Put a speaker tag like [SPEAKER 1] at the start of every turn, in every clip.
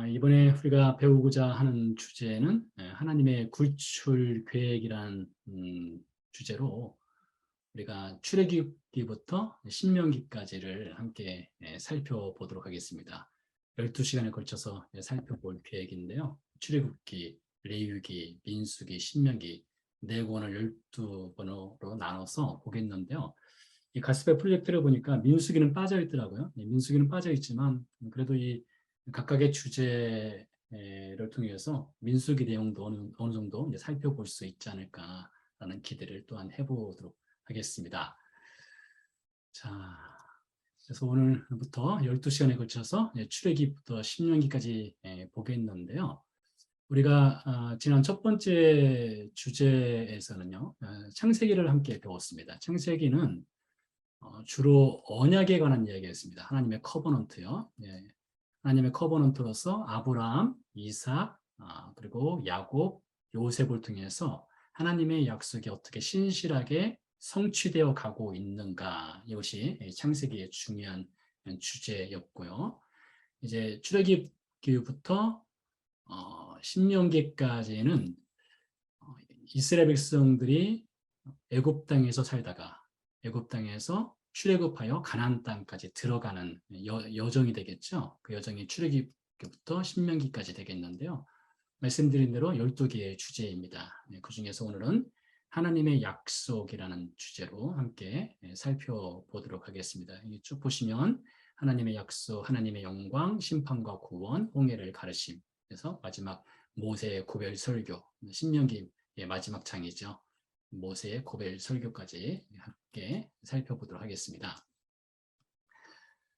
[SPEAKER 1] 이번에 우리가 배우고자 하는 주제는 하나님의 구출 계획이라는 주제로 우리가 출애굽기부터 신명기까지를 함께 살펴보도록 하겠습니다. 12시간에 걸쳐서 살펴볼 계획인데요. 출애굽기, 레위기, 민수기, 신명기 네 권을 12권으로 나눠서 보겠는데요. 이 가스페 프로젝트를 보니까 민수기는 빠져 있더라고요. 민수기는 빠져 있지만 그래도 이 각각의 주제를 통해서 민수기 내용도 어느 정도 이제 살펴볼 수 있지 않을까라는 기대를 또한 해보도록 하겠습니다. 자, 그래서 오늘부터 12시간에 걸쳐서 출애기부터 신명기까지 보겠는데요. 우리가 지난 첫 번째 주제에서는요, 창세기를 함께 배웠습니다. 창세기는 주로 언약에 관한 이야기였습니다. 하나님의 커버넌트요. 하나님의 커버넌트로서 아브라함, 이삭, 그리고 야곱, 요셉을 통해서 하나님의 약속이 어떻게 신실하게 성취되어 가고 있는가, 이것이 창세기의 중요한 주제였고요. 이제 출애굽기부터 신명기까지는 이스라엘 백성들이 애굽 땅에서 살다가 애굽 땅에서 출애굽하여 가나안 땅까지 들어가는 여정이 되겠죠. 그 여정이 출애굽부터 신명기까지 되겠는데요. 말씀드린 대로 12개의 주제입니다. 그 중에서 오늘은 하나님의 약속이라는 주제로 함께 살펴보도록 하겠습니다. 쭉 보시면 하나님의 약속, 하나님의 영광, 심판과 구원, 홍해를 가르심, 그래서 마지막 모세의 고별 설교, 신명기의 마지막 장이죠. 모세의 고별 설교까지 함께 살펴보도록 하겠습니다.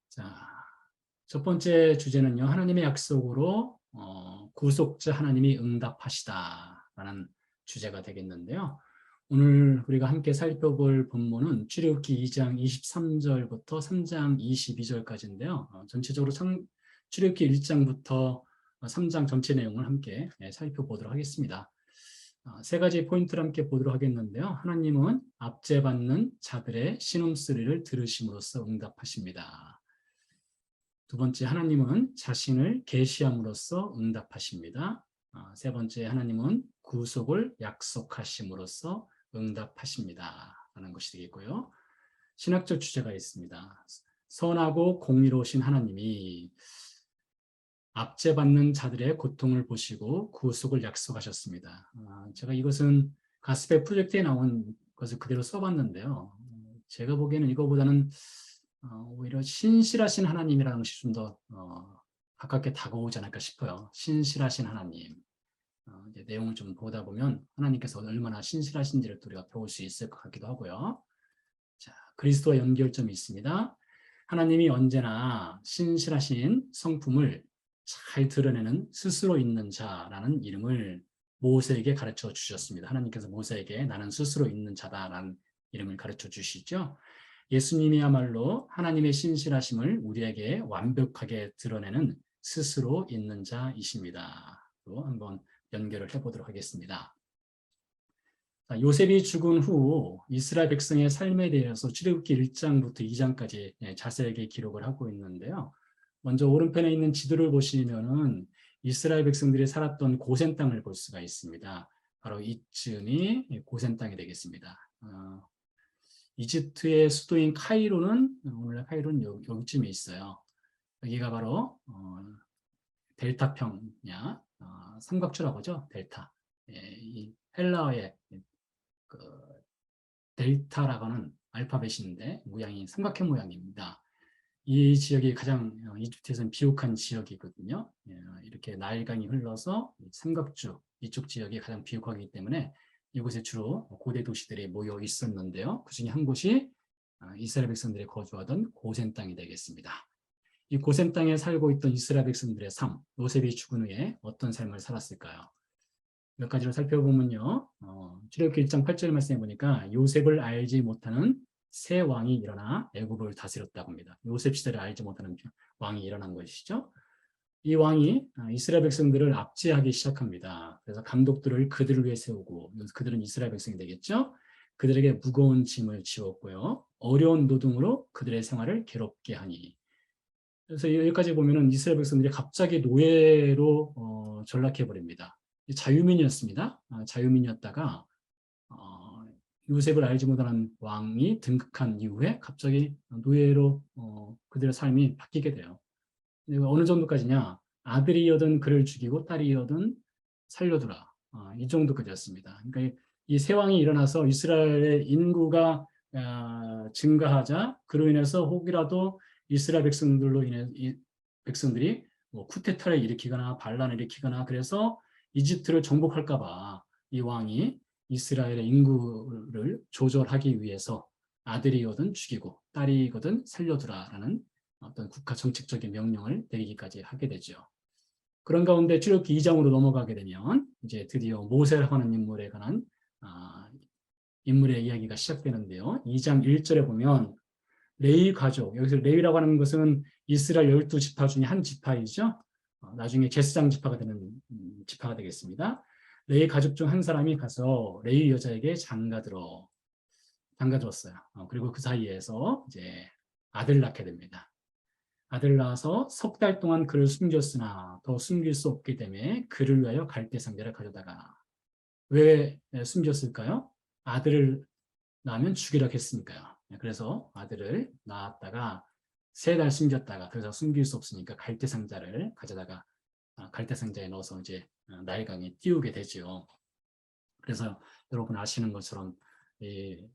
[SPEAKER 1] 자, 첫 번째 주제는요, 하나님의 약속으로 구속자 하나님이 응답하시다라는 주제가 되겠는데요. 오늘 우리가 함께 살펴볼 본문은 출애굽기 2장 23절부터 3장 22절까지인데요. 전체적으로 출애굽기 1장부터 3장 전체 내용을 함께 살펴보도록 하겠습니다. 세 가지 포인트를 함께 보도록 하겠는데요. 하나님은 압제받는 자들의 신음소리를 들으심으로써 응답하십니다. 두 번째, 하나님은 자신을 계시함으로써 응답하십니다. 세 번째, 하나님은 구속을 약속하심으로써 응답하십니다. 라는 것이 되겠고요. 신학적 주제가 있습니다. 선하고 공의로우신 하나님이 압제받는 자들의 고통을 보시고 구속을 약속하셨습니다. 제가 이것은 가스페 프로젝트에 나온 것을 그대로 써봤는데요. 제가 보기에는 이거보다는 오히려 신실하신 하나님이라는 것이 좀 더 가깝게 다가오지 않을까 싶어요. 신실하신 하나님. 이제 내용을 좀 보다 보면 하나님께서 얼마나 신실하신지를 우리가 배울 수 있을 것 같기도 하고요. 자, 그리스도와 연결점이 있습니다. 하나님이 언제나 신실하신 성품을 잘 드러내는 스스로 있는 자라는 이름을 모세에게 가르쳐 주셨습니다. 하나님께서 모세에게 나는 스스로 있는 자다라는 이름을 가르쳐 주시죠. 예수님이야말로 하나님의 신실하심을 우리에게 완벽하게 드러내는 스스로 있는 자이십니다. 또 한번 연결을 해보도록 하겠습니다. 요셉이 죽은 후 이스라엘 백성의 삶에 대해서 출애굽기 1장부터 2장까지 자세하게 기록을 하고 있는데요. 먼저 오른편에 있는 지도를 보시면은 이스라엘 백성들이 살았던 고센 땅을 볼 수가 있습니다. 바로 이쯤이 고센 땅이 되겠습니다. 이집트의 수도인 카이로는 오늘날 카이로는 여기쯤에 있어요. 여기가 바로 델타 평야, 삼각주라고 하죠. 델타. 이 헬라어의 그 델타라고 하는 알파벳인데 모양이 삼각형 모양입니다. 이 지역이 가장 이집트에서는 비옥한 지역이거든요. 이렇게 나일강이 흘러서 삼각주 이쪽 지역이 가장 비옥하기 때문에 이곳에 주로 고대 도시들이 모여 있었는데요. 그 중에 한 곳이 이스라엘 백성들이 거주하던 고센 땅이 되겠습니다. 이 고센 땅에 살고 있던 이스라엘 백성들의 삶, 요셉이 죽은 후에 어떤 삶을 살았을까요? 몇 가지를 살펴보면요. 출애굽기 1장 8절 말씀해 보니까 요셉을 알지 못하는 새 왕이 일어나 애굽을 다스렸다고 합니다. 요셉 시대를 알지 못하는 왕이 일어난 것이죠. 이 왕이 이스라엘 백성들을 압제하기 시작합니다. 그래서 감독들을 그들을 위해 세우고, 그들은 이스라엘 백성이 되겠죠. 그들에게 무거운 짐을 지웠고요. 어려운 노동으로 그들의 생활을 괴롭게 하니, 그래서 여기까지 보면은 이스라엘 백성들이 갑자기 노예로 전락해 버립니다. 자유민이었습니다. 자유민이었다가 요셉을 알지 못하는 왕이 등극한 이후에 갑자기 노예로 그들의 삶이 바뀌게 돼요. 어느 정도까지냐? 아들이여든 그를 죽이고 딸이여든 살려두라. 이 정도까지였습니다. 그러니까 이 세 왕이 일어나서 이스라엘의 인구가 증가하자 그로 인해서 혹이라도 이스라엘 백성들로 인해 이 백성들이 뭐 쿠데타를 일으키거나 반란을 일으키거나 그래서 이집트를 정복할까 봐 이 왕이 이스라엘의 인구를 조절하기 위해서 아들이거든 죽이고 딸이거든 살려두라라는 어떤 국가 정책적인 명령을 내리기까지 하게 되죠. 그런 가운데 출애굽기 2장으로 넘어가게 되면 이제 드디어 모세라고 하는 인물에 관한 인물의 이야기가 시작되는데요. 2장 1절에 보면 레위 가족, 여기서 레위라고 하는 것은 이스라엘 12지파 중에 한 지파이죠. 나중에 제사장 지파가 되는 지파가 되겠습니다. 레위 가족 중 한 사람이 가서 레위 여자에게 장가들었어요. 그리고 그 사이에서 이제 아들을 낳게 됩니다. 아들을 낳아서 석 달 동안 그를 숨겼으나 더 숨길 수 없기 때문에 그를 위하여 갈대 상자를 가져다가 왜 숨겼을까요? 아들을 낳으면 죽이라고 했으니까요. 그래서 아들을 낳았다가 3달 숨겼다가 더 이상 숨길 수 없으니까 갈대 상자를 가져다가 갈대 상자에 넣어서 이제 나일강에 띄우게 되죠. 그래서 여러분 아시는 것처럼 이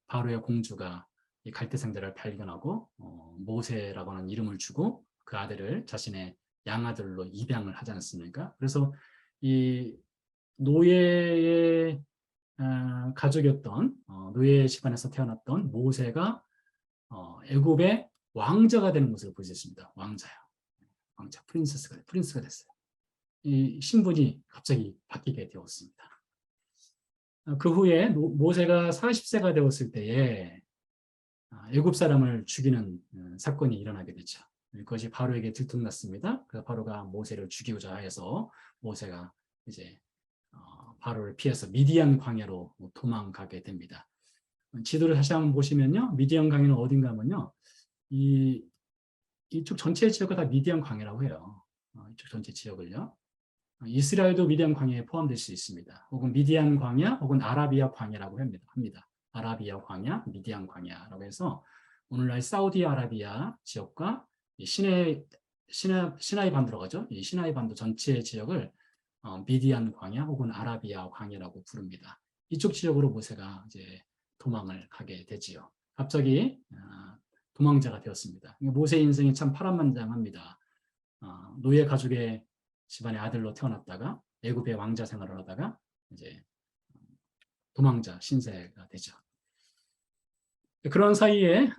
[SPEAKER 1] 바로의 공주가 이 갈대 상자를 발견하고 모세라고 하는 이름을 주고 그 아들을 자신의 양아들로 입양을 하지 않습니까? 그래서 이 노예의 가족이었던 노예 집안에서 태어났던 모세가 애굽의 왕자가 되는 것을 볼 수 있습니다. 왕자요. 왕자, 프린스가 됐어요. 이 신분이 갑자기 바뀌게 되었습니다. 그 후에 모세가 40세가 되었을 때에 애굽 사람을 죽이는 사건이 일어나게 되죠. 그것이 바로에게 들통났습니다. 그래서 바로가 모세를 죽이고자 해서 모세가 이제 바로를 피해서 미디안 광야로 도망가게 됩니다. 지도를 다시 한번 보시면요. 미디안 광야는 어딘가 하면요. 이쪽 전체 지역을 다 미디안 광야라고 해요. 이쪽 전체 지역을요. 이스라엘도 미디안 광야에 포함될 수 있습니다. 혹은 미디안 광야 혹은 아라비아 광야라고 합니다. 아라비아 광야, 미디안 광야라고 해서 오늘날 사우디아라비아 지역과 시나이 반도라고 하죠. 이 시나이 반도 전체 지역을 미디안 광야 혹은 아라비아 광야라고 부릅니다. 이쪽 지역으로 모세가 이제 도망을 가게 되지요. 갑자기 도망자가 되었습니다. 모세 인생이 참 파란만장합니다. 노예 가족의 집안의 아들로 태어났다가 애굽의 왕자 생활을 하다가 이제 도망자 신세가 되죠. 그런 사이에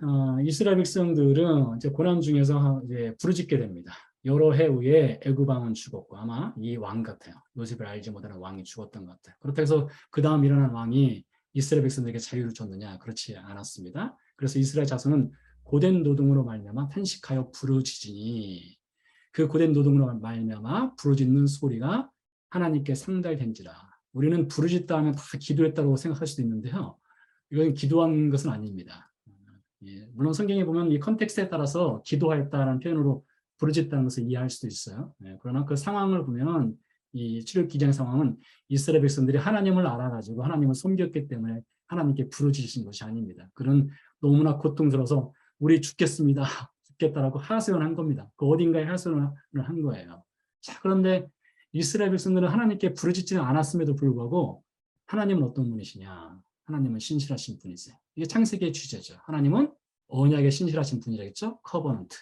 [SPEAKER 1] 이스라엘 백성들은 이제 고난 중에서 이제 부르짖게 됩니다. 여러 해 후에 애굽 왕은 죽었고 아마 이 왕 같아요. 요셉을 알지 못하는 왕이 죽었던 것 같아요. 그렇다고 해서 그 다음 일어난 왕이 이스라엘 백성들에게 자유를 줬느냐? 그렇지 않았습니다. 그래서 이스라엘 자손은 고된 노동으로 말미암아 탄식하여 부르짖으니 그 고된 노동으로 말미암아 부르짖는 소리가 하나님께 상달된지라. 우리는 부르짖다 하면 다 기도했다고 생각할 수도 있는데요. 이건 기도한 것은 아닙니다. 물론 성경에 보면 이 컨텍스트에 따라서 기도하였다라는 표현으로 부르짖다는 것을 이해할 수도 있어요. 그러나 그 상황을 보면 이 출애굽기 2장의 상황은 이스라엘 백성들이 하나님을 알아가지고 하나님을 섬겼기 때문에 하나님께 부르짖으신 것이 아닙니다. 그런 너무나 고통스러워서 우리 죽겠습니다. 죽겠다라고 하소연을 한 겁니다. 그 어딘가에 하소연을 한 거예요. 자, 그런데 이스라엘 백성들은 하나님께 부르짖지는 않았음에도 불구하고 하나님은 어떤 분이시냐? 하나님은 신실하신 분이세요. 이게 창세기의 주제죠. 하나님은 언약의 신실하신 분이라겠죠? 커버넌트.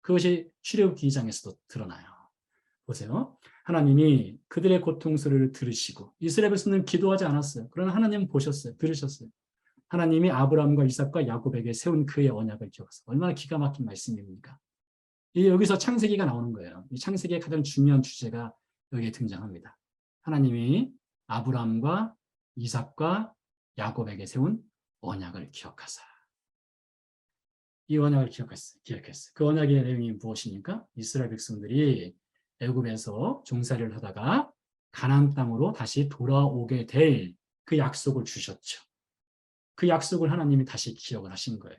[SPEAKER 1] 그것이 출애굽기 2장에서도 드러나요. 보세요. 하나님이 그들의 고통소리를 들으시고 이스라엘 백성들은 기도하지 않았어요. 그러나 하나님은 보셨어요. 들으셨어요. 하나님이 아브라함과 이삭과 야곱에게 세운 그의 언약을 기억하세요. 얼마나 기가 막힌 말씀입니까? 여기서 창세기가 나오는 거예요. 이 창세기의 가장 중요한 주제가 여기에 등장합니다. 하나님이 아브라함과 이삭과 야곱에게 세운 언약을 기억하사. 이 언약을 기억했어요. 그 언약의 내용이 무엇입니까? 이스라엘 백성들이 애굽에서 종살이를 하다가 가나안 땅으로 다시 돌아오게 될 그 약속을 주셨죠. 그 약속을 하나님이 다시 기억을 하신 거예요.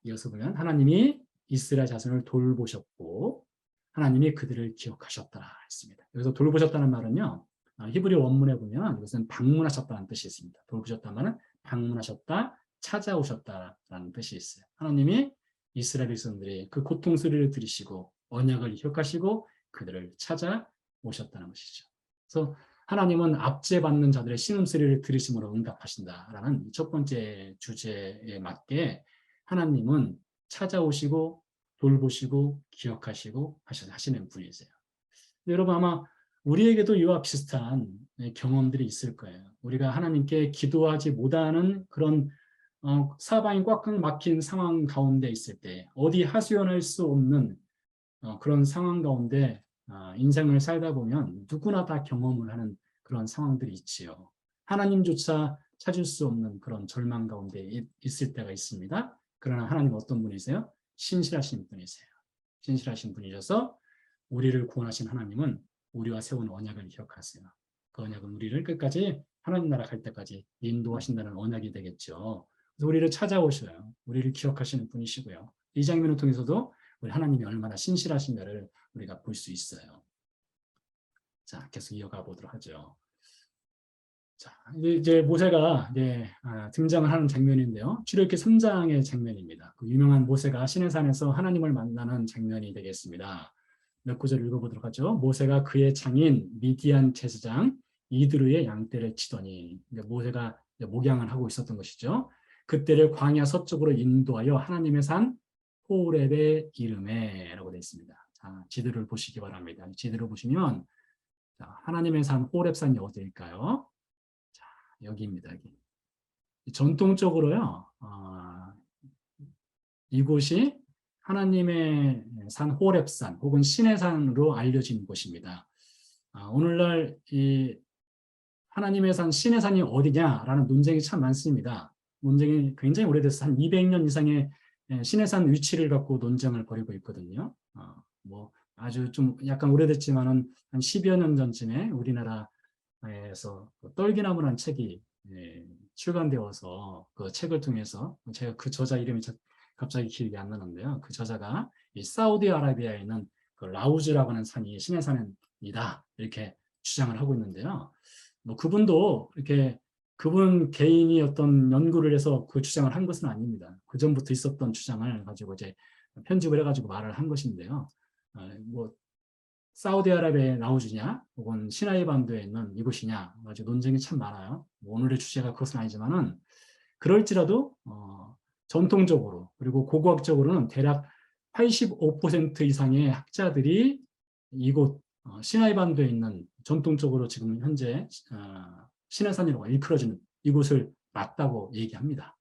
[SPEAKER 1] 이어서 보면 하나님이 이스라엘 자손을 돌보셨고 하나님이 그들을 기억하셨더라 했습니다. 여기서 돌보셨다는 말은요. 히브리 원문에 보면 이것은 방문하셨다는 뜻이 있습니다. 돌보셨다는 말은 방문하셨다, 찾아오셨다라는 뜻이 있어요. 하나님이 이스라엘 백성들이 그 고통 소리를 들으시고 언약을 기억하시고 그들을 찾아오셨다는 것이죠. 그래서 하나님은 압제받는 자들의 신음소리를 들으심으로 응답하신다라는 첫 번째 주제에 맞게 하나님은 찾아오시고 돌보시고 기억하시고 하시는 분이세요. 여러분 아마 우리에게도 이와 비슷한 경험들이 있을 거예요. 우리가 하나님께 기도하지 못하는 그런 사방이 꽉 막힌 상황 가운데 있을 때 어디 하소연할 수 없는 그런 상황 가운데 인생을 살다 보면 누구나 다 경험을 하는 그런 상황들이 있지요. 하나님조차 찾을 수 없는 그런 절망 가운데 있을 때가 있습니다. 그러나 하나님 어떤 분이세요? 신실하신 분이세요. 신실하신 분이셔서 우리를 구원하신 하나님은 우리와 세운 언약을 기억하세요. 그 언약은 우리를 끝까지 하나님 나라 갈 때까지 인도하신다는 언약이 되겠죠. 그래서 우리를 찾아오셔요. 우리를 기억하시는 분이시고요. 이 장면을 통해서도 우리 하나님이 얼마나 신실하신가를 우리가 볼 수 있어요. 자, 계속 이어가 보도록 하죠. 자, 이제 모세가 등장을 하는 장면인데요. 출애굽기 3장의 장면입니다. 그 유명한 모세가 시내산에서 하나님을 만나는 장면이 되겠습니다. 몇 구절 읽어보도록 하죠. 모세가 그의 장인 미디안 제사장 이드르의 양떼를 치더니 모세가 목양을 하고 있었던 것이죠. 그때를 광야 서쪽으로 인도하여 하나님의 산 호렙에 이름에라고 되어 있습니다. 자, 지도를 보시기 바랍니다. 지도를 보시면 자, 하나님의 산 호렙산이 어디일까요? 자, 여기입니다. 여기. 전통적으로요. 이곳이 하나님의 산 호렙산 혹은 신의 산으로 알려진 곳입니다. 오늘날 이 하나님의 산 신의 산이 어디냐라는 논쟁이 참 많습니다. 논쟁이 굉장히 오래돼서 한 200년 이상의 신의 산 위치를 갖고 논쟁을 벌이고 있거든요. 뭐 아주 좀 약간 오래됐지만은 한 10여 년 전쯤에 우리나라에서 떨기나무라는 책이 출간되어서 그 책을 통해서 제가 그 저자 이름이 갑자기 기억이 안 나는데요. 그 저자가 이 사우디아라비아에 있는 그 라우즈라고 하는 산이 신의 산이다 이렇게 주장을 하고 있는데요. 뭐 그분도 이렇게 그분 개인이 어떤 연구를 해서 그 주장을 한 것은 아닙니다. 그 전부터 있었던 주장을 가지고 이제 편집을 해가지고 말을 한 것인데요. 뭐 사우디아라비아의 라우즈냐, 혹은 시나이 반도에 있는 이곳이냐, 아주 논쟁이 참 많아요. 뭐 오늘의 주제가 그것은 아니지만은 그럴지라도 전통적으로 그리고 고고학적으로는 대략 85% 이상의 학자들이 이곳 시나이 반도에 있는 전통적으로 지금 현재 시내산이라고 일컬어지는 이곳을 맞다고 얘기합니다.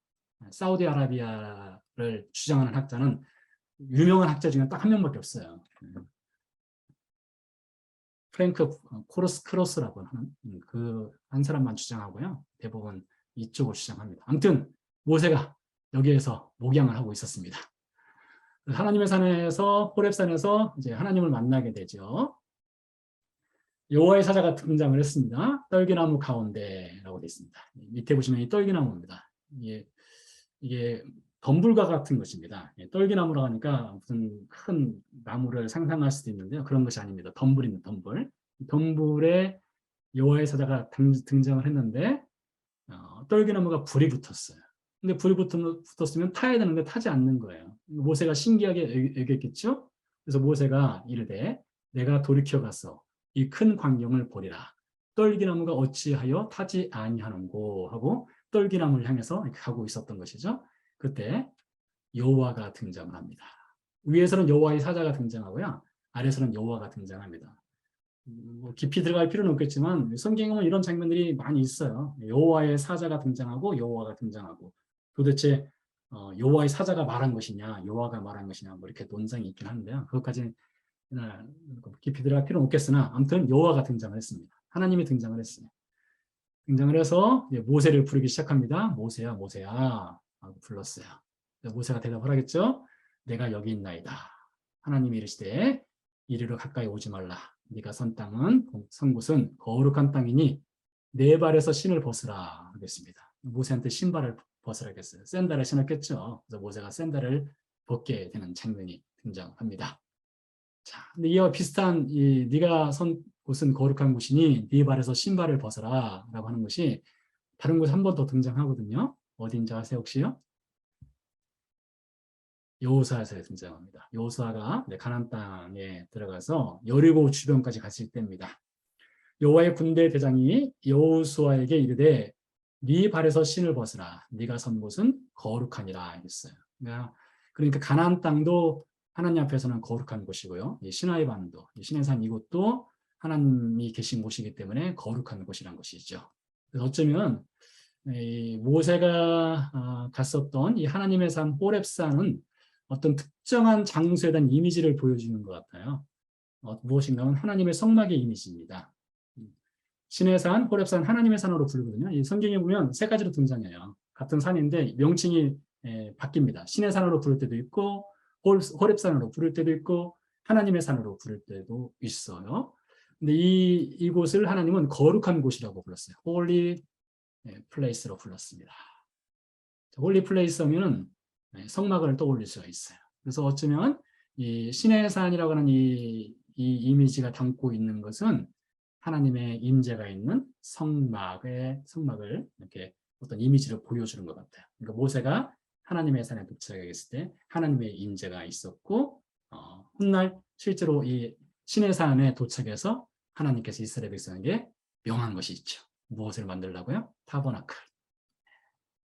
[SPEAKER 1] 사우디아라비아를 주장하는 학자는 유명한 학자 중에 딱 한 명밖에 없어요. 프랭크 크로스라고 하는 그 한 사람만 주장하고요. 대부분 이쪽을 주장합니다. 아무튼 모세가 여기에서 목양을 하고 있었습니다. 하나님의 산에서 호렙산에서 이제 하나님을 만나게 되죠. 여호와의 사자가 등장을 했습니다. 떨기나무 가운데라고 되어 있습니다. 밑에 보시면 이 떨기나무입니다. 이게 덤불과 같은 것입니다. 떨기나무라고 하니까 무슨 큰 나무를 상상할 수도 있는데요. 그런 것이 아닙니다. 덤불입니다. 덤불. 덤불에 여호와의 사자가 등장을 했는데 떨기나무가 불이 붙었어요. 근데 불이 붙었으면 타야 되는데 타지 않는 거예요. 모세가 신기하게 여겼겠죠. 그래서 모세가 이르되 내가 돌이켜 가서 이 큰 광경을 보리라. 떨기나무가 어찌하여 타지 아니하는고 하고 떨기나무를 향해서 이렇게 가고 있었던 것이죠. 그때 여호와가 등장을 합니다. 위에서는 여호와의 사자가 등장하고요. 아래에서는 여호와가 등장합니다. 뭐 깊이 들어갈 필요는 없겠지만 성경에 보면 이런 장면들이 많이 있어요. 여호와의 사자가 등장하고 여호와가 등장하고 도대체 여호와의 사자가 말한 것이냐 여호와가 말한 것이냐 뭐 이렇게 논쟁이 있긴 한데요. 그것까지 깊이 들어갈 필요는 없겠으나 아무튼 여호와가 등장을 했습니다. 하나님이 등장을 했어요. 등장을 해서 모세를 부르기 시작합니다. 모세야 모세야 하고 불렀어요. 모세가 대답을 하겠죠. 내가 여기 있나이다. 하나님이 이르시되 이리로 가까이 오지 말라. 네가 선 땅은 선 곳은 거룩한 땅이니 네 발에서 신을 벗으라 하겠습니다. 모세한테 신발을 벗으라 했어요. 샌들을 신었겠죠. 그래서 모세가 샌들을 벗게 되는 장면이 등장합니다. 자, 근데 이와 비슷한 네가 선 곳은 거룩한 곳이니 네 발에서 신발을 벗어라라고 하는 것이 다른 곳에 한 번 더 등장하거든요. 어딘지 아세요 혹시요? 여호수아에서 등장합니다. 여호수아가 가나안 땅에 들어가서 여리고 주변까지 갔을 때입니다. 여호와의 군대 대장이 여호수아에게 이르되 네 발에서 신을 벗으라. 네가 선 곳은 거룩하니라 했어요. 그러니까 가나안 땅도 하나님 앞에서는 거룩한 곳이고요. 시나이 반도, 시내산 이곳도 하나님이 계신 곳이기 때문에 거룩한 곳이란 것이죠. 그래서 어쩌면 모세가 갔었던 이 하나님의 산 호렙산은 어떤 특정한 장소에 대한 이미지를 보여주는 것 같아요. 무엇인가는 하나님의 성막의 이미지입니다. 시내산, 호렙산, 하나님의 산으로 부르거든요. 이 성경에 보면 세 가지로 등장해요. 같은 산인데 명칭이 바뀝니다. 시내산으로 부를 때도 있고 호렙산으로 부를 때도 있고 하나님의 산으로 부를 때도 있어요. 근데 이곳을 하나님은 거룩한 곳이라고 불렀어요. Holy Place로 불렀습니다. 홀리 플레이스 하면은 성막을 떠올릴 수가 있어요. 그래서 어쩌면 이 시내산이라고 하는 이 이미지가 담고 있는 것은 하나님의 임재가 있는 성막을 이렇게 어떤 이미지를 보여주는 것 같아요. 그러니까 모세가 하나님의 산에 도착했을 때 하나님의 임재가 있었고 훗날 실제로 이 시내산에 도착해서 하나님께서 이스라엘 백성에게 명한 것이 있죠. 무엇을 만들라고요? 타버나클.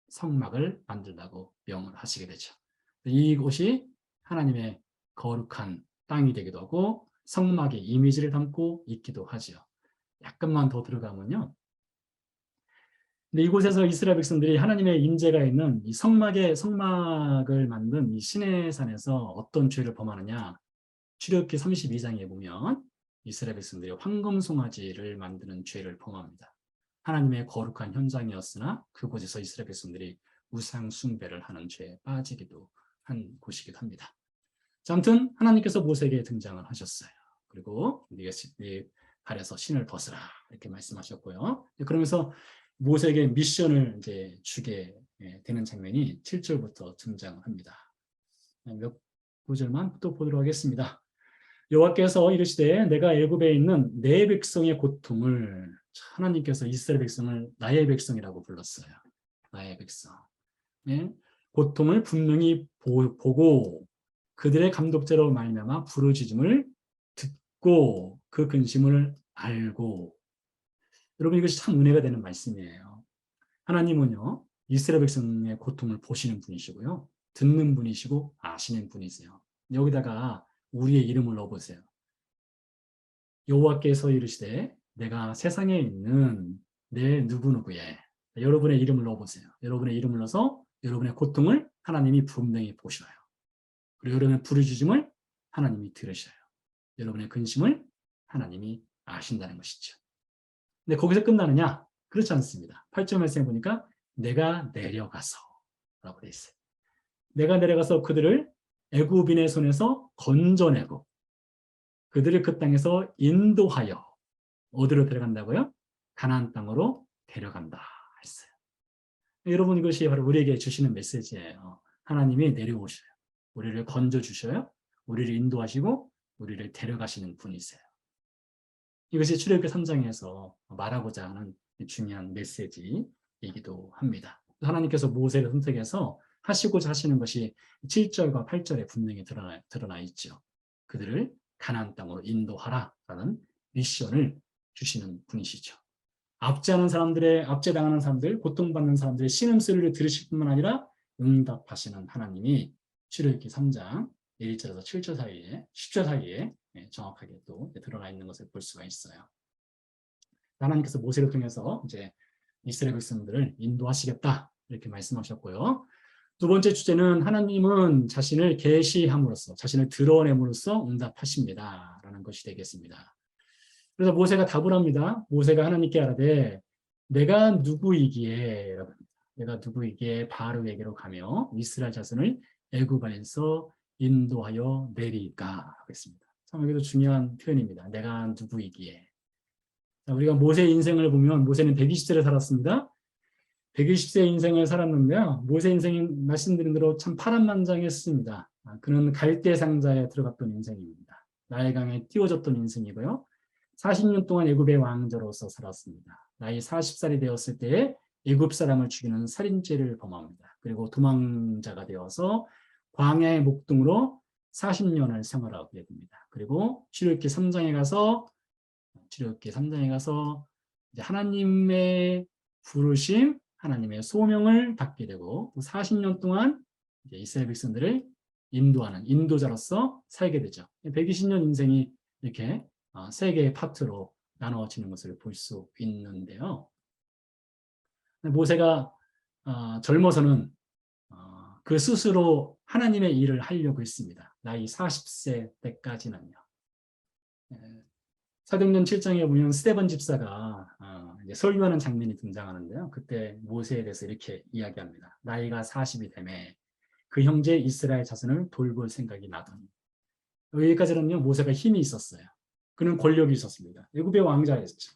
[SPEAKER 1] 성막을 만들라고 명을 하시게 되죠. 이곳이 하나님의 거룩한 땅이 되기도 하고 성막의 이미지를 담고 있기도 하죠. 약간만 더 들어가면요. 근데 이곳에서 이스라엘 백성들이 하나님의 임재가 있는 이 성막을 만든 이 시내산에서 어떤 죄를 범하느냐? 출애굽기 32장에 보면 이스라엘 백성들이 황금송아지를 만드는 죄를 범합니다. 하나님의 거룩한 현장이었으나 그곳에서 이스라엘 백성들이 우상 숭배를 하는 죄에 빠지기도 한 곳이기도 합니다. 자, 아무튼 하나님께서 모세에게 등장을 하셨어요. 그리고 네가 네 발에서 신을 벗으라 이렇게 말씀하셨고요. 그러면서 모세에게 미션을 이제 주게 되는 장면이 7절부터 등장합니다. 몇 구절만 또 보도록 하겠습니다. 여호와께서 이르시되 내가 애굽에 있는 내 백성의 고통을 하나님께서 이스라엘 백성을 나의 백성이라고 불렀어요. 나의 백성. 고통을 분명히 보고 그들의 감독자로 말미암아 부르짖음을 듣고 그 근심을 알고. 여러분 이것이 참 은혜가 되는 말씀이에요. 하나님은요 이스라엘 백성의 고통을 보시는 분이시고요. 듣는 분이시고 아시는 분이세요. 여기다가 우리의 이름을 넣어보세요. 여호와께서 이르시되 내가 세상에 있는 내 누구누구에 여러분의 이름을 넣어보세요. 여러분의 이름을 넣어서 여러분의 고통을 하나님이 분명히 보셔요. 그리고 여러분의 부르짖음을 하나님이 들으셔요. 여러분의 근심을 하나님이 아신다는 것이죠. 근데 거기서 끝나느냐? 그렇지 않습니다. 8절 말씀에 보니까 내가 내려가서 라고 되어 있어요. 내가 내려가서 그들을 애굽인의 손에서 건져내고 그들을 그 땅에서 인도하여 어디로 데려간다고요? 가나안 땅으로 데려간다 했어요. 여러분 이것이 바로 우리에게 주시는 메시지예요. 하나님이 내려오셔요. 우리를 건져주셔요. 우리를 인도하시고 우리를 데려가시는 분이세요. 이것이 출애굽기 3장에서 말하고자 하는 중요한 메시지이기도 합니다. 하나님께서 모세를 선택해서 하시고자 하시는 것이 7절과 8절에 분명히 드러나 있죠. 그들을 가나안 땅으로 인도하라라는 미션을 주시는 분이시죠. 압제당하는 사람들, 고통받는 사람들의 신음소리를 들으실 뿐만 아니라 응답하시는 하나님이 출애굽기 3장 1절에서 7절 사이에 10절 사이에 정확하게 또 드러나 있는 것을 볼 수가 있어요. 하나님께서 모세를 통해서 이제 이스라엘 백성들을 인도하시겠다 이렇게 말씀하셨고요. 두 번째 주제는 하나님은 자신을 계시함으로써 자신을 드러냄으로써 응답하십니다라는 것이 되겠습니다. 그래서 모세가 답을 합니다. 모세가 하나님께 하라되 내가 누구이기에 내가 누구이기에 바로에게로 가며 이스라엘 자손을 애굽에서 인도하여 내리까 하겠습니다. 참 여기도 중요한 표현입니다. 내가 누구이기에. 자, 우리가 모세의 인생을 보면 모세는 120세를 살았습니다. 120세 인생을 살았는데요. 모세 인생이 말씀드린 대로 참 파란만장했습니다. 그는 갈대 상자에 들어갔던 인생입니다. 나일강에 띄워졌던 인생이고요. 40년 동안 애굽의 왕자로서 살았습니다. 나이 40살이 되었을 때에 애굽 사람을 죽이는 살인죄를 범합니다. 그리고 도망자가 되어서 광야의 목동으로 40년을 생활하게 됩니다. 그리고 출애굽기 3장에 가서 이제 하나님의 부르심, 하나님의 소명을 받게 되고 40년 동안 이제 이스라엘 백성들을 인도하는 인도자로서 살게 되죠. 120년 인생이 이렇게 세 개의 파트로 나누어지는 것을 볼 수 있는데요. 모세가 젊어서는 그 스스로 하나님의 일을 하려고 했습니다. 나이 40세 때까지는요. 사도행전 7장에 보면 스데반 집사가 이제 설교하는 장면이 등장하는데요. 그때 모세에 대해서 이렇게 이야기합니다. 나이가 40이 되매 그 형제 이스라엘 자손을 돌볼 생각이 나더니 여기까지는요 모세가 힘이 있었어요. 그는 권력이 있었습니다. 애굽의 왕자였죠.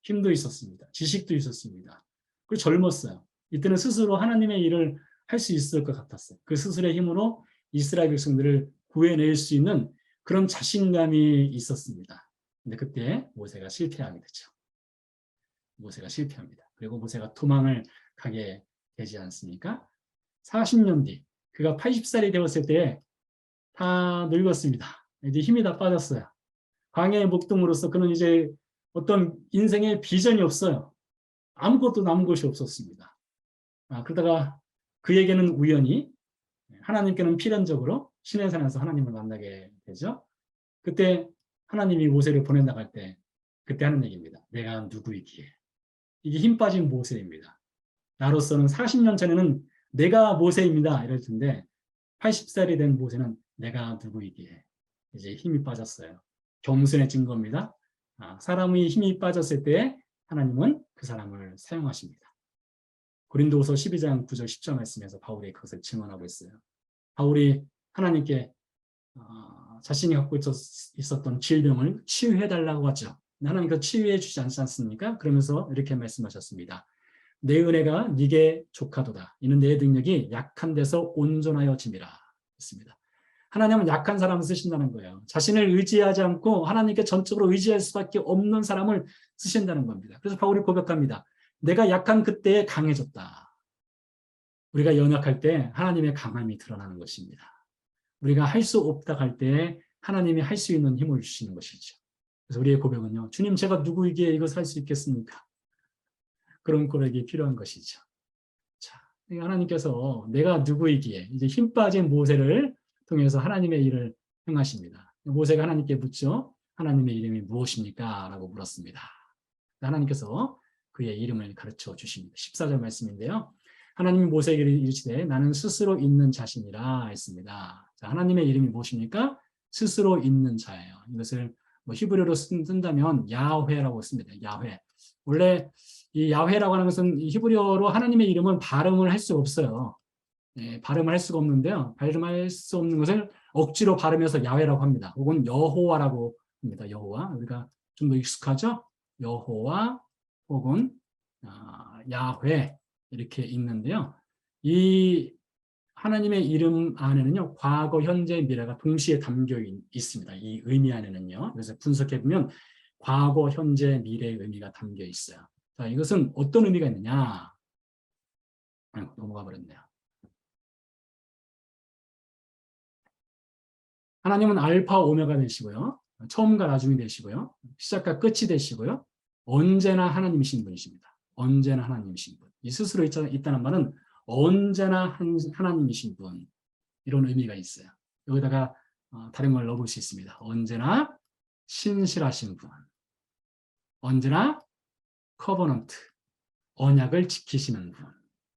[SPEAKER 1] 힘도 있었습니다. 지식도 있었습니다. 그리고 젊었어요. 이때는 스스로 하나님의 일을 할 수 있을 것 같았어요. 그 스스로의 힘으로 이스라엘 백성들을 구해낼 수 있는 그런 자신감이 있었습니다. 근데 그때 모세가 실패하게 되죠. 모세가 실패합니다. 그리고 모세가 도망을 가게 되지 않습니까? 40년 뒤 그가 80살이 되었을 때 다 늙었습니다. 이제 힘이 다 빠졌어요. 광야의 목동으로서 그는 이제 어떤 인생의 비전이 없어요. 아무것도 남은 것이 없었습니다. 그러다가 그에게는 우연히 하나님께는 필연적으로 시내산에서 하나님을 만나게 되죠. 그때 하나님이 모세를 보내나갈 때 그때 하는 얘기입니다. 내가 누구이기에. 이게 힘 빠진 모세입니다. 나로서는 40년 전에는 내가 모세입니다. 이럴 텐데 80살이 된 모세는 내가 누구이기에 이제 힘이 빠졌어요. 겸손해진 겁니다. 사람의 힘이 빠졌을 때 하나님은 그 사람을 사용하십니다. 고린도후서 12장 9절 10절 말씀에서 바울이 그것을 증언하고 있어요. 바울이 하나님께 자신이 갖고 있었던 질병을 치유해달라고 하죠. 하나님께서 치유해 주지 않지 않습니까? 그러면서 이렇게 말씀하셨습니다. 내 은혜가 네게 족하도다. 이는 내 능력이 약한 데서 온전하여 짐이라 했습니다. 하나님은 약한 사람을 쓰신다는 거예요. 자신을 의지하지 않고 하나님께 전적으로 의지할 수밖에 없는 사람을 쓰신다는 겁니다. 그래서 바울이 고백합니다. 내가 약한 그때에 강해졌다. 우리가 연약할 때 하나님의 강함이 드러나는 것입니다. 우리가 할 수 없다 할 때 하나님이 할 수 있는 힘을 주시는 것이죠. 그래서 우리의 고백은요. 주님 제가 누구이기에 이것을 할 수 있겠습니까? 그런 고백이 필요한 것이죠. 자, 하나님께서 내가 누구이기에 이제 힘 빠진 모세를 통해서 하나님의 일을 행하십니다. 모세가 하나님께 묻죠. 하나님의 이름이 무엇입니까? 라고 물었습니다. 하나님께서 그의 이름을 가르쳐 주십니다. 14절 말씀인데요. 하나님이 모세에게 이르시되 나는 스스로 있는 자신이라 했습니다. 자, 하나님의 이름이 무엇입니까? 스스로 있는 자예요. 이것을 히브리어로 쓴다면 야훼라고 씁니다. 야훼. 원래 이 야훼라고 하는 것은 히브리어로 하나님의 이름은 발음을 할 수가 없어요. 발음을 할 수가 없는데요. 발음할 수 없는 것을 억지로 발음해서 야훼라고 합니다. 혹은 여호와라고 합니다. 여호와. 우리가 좀 더 익숙하죠? 여호와 혹은 야훼 이렇게 있는데요. 이 하나님의 이름 안에는요. 과거, 현재, 미래가 동시에 담겨 있습니다. 이 의미 안에는요. 그래서 분석해 보면 과거, 현재, 미래의 의미가 담겨 있어요. 자, 이것은 어떤 의미가 있느냐? 넘어가 버렸네요. 하나님은 알파 오메가 되시고요. 처음과 나중이 되시고요. 시작과 끝이 되시고요. 언제나 하나님이신 분이십니다. 언제나 하나님이신 분. 이 스스로 있다는 말은 언제나 하나님이신 분. 이런 의미가 있어요. 여기다가 다른 걸 넣어볼 수 있습니다. 언제나 신실하신 분. 언제나 커버넌트. 언약을 지키시는 분.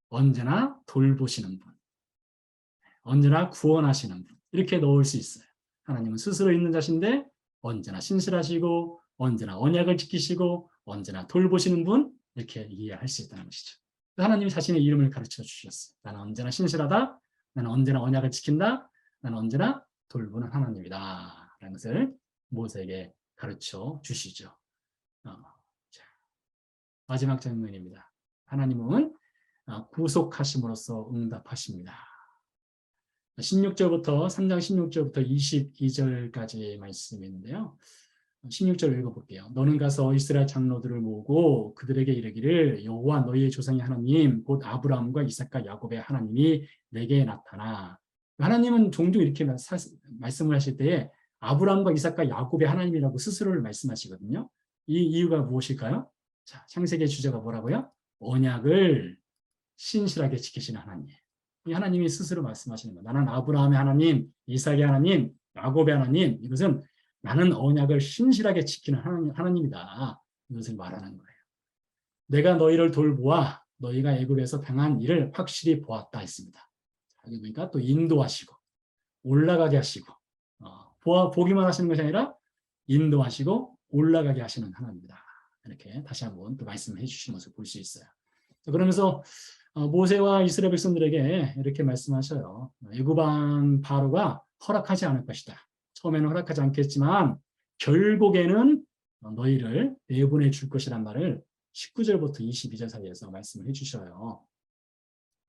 [SPEAKER 1] 언제나 돌보시는 분. 언제나 구원하시는 분. 이렇게 넣을 수 있어요. 하나님은 스스로 있는 자신데 언제나 신실하시고 언제나 언약을 지키시고 언제나 돌보시는 분 이렇게 이해할 수 있다는 것이죠. 하나님이 자신의 이름을 가르쳐 주셨어요. 나는 언제나 신실하다. 나는 언제나 언약을 지킨다. 나는 언제나 돌보는 하나님이다. 라는 것을 모세에게 가르쳐 주시죠. 자, 마지막 장면입니다. 하나님은 구속하심으로써 응답하십니다. 16절부터 3장 16절부터 22절까지 말씀인데요. 16절 읽어볼게요. 너는 가서 이스라엘 장로들을 모으고 그들에게 이르기를 여호와 너희의 조상의 하나님 곧 아브라함과 이삭과 야곱의 하나님이 내게 나타나. 하나님은 종종 이렇게 말씀을 하실 때에 아브라함과 이삭과 야곱의 하나님이라고 스스로를 말씀하시거든요. 이 이유가 무엇일까요? 자, 창세기의 주제가 뭐라고요? 언약을 신실하게 지키시는 하나님. 이 하나님이 스스로 말씀하시는 거예요. 나는 아브라함의 하나님, 이삭의 하나님, 야곱의 하나님. 이것은 나는 언약을 신실하게 지키는 하나님이다. 이것을 말하는 거예요. 내가 너희를 돌보아 너희가 애굽에서 당한 일을 확실히 보았다 했습니다. 여기 보니까 또 인도하시고 올라가게 하시고 보기만 하시는 것이 아니라 인도하시고 올라가게 하시는 하나님이다. 이렇게 다시 한번 또 말씀해 주시는 것을 볼 수 있어요. 그러면서 모세와 이스라엘 백성들에게 이렇게 말씀하셔요. 애굽 왕 바로가 허락하지 않을 것이다. 처음에는 허락하지 않겠지만 결국에는 너희를 내보내 줄 것이란 말을 19절부터 22절 사이에서 말씀을 해주셔요.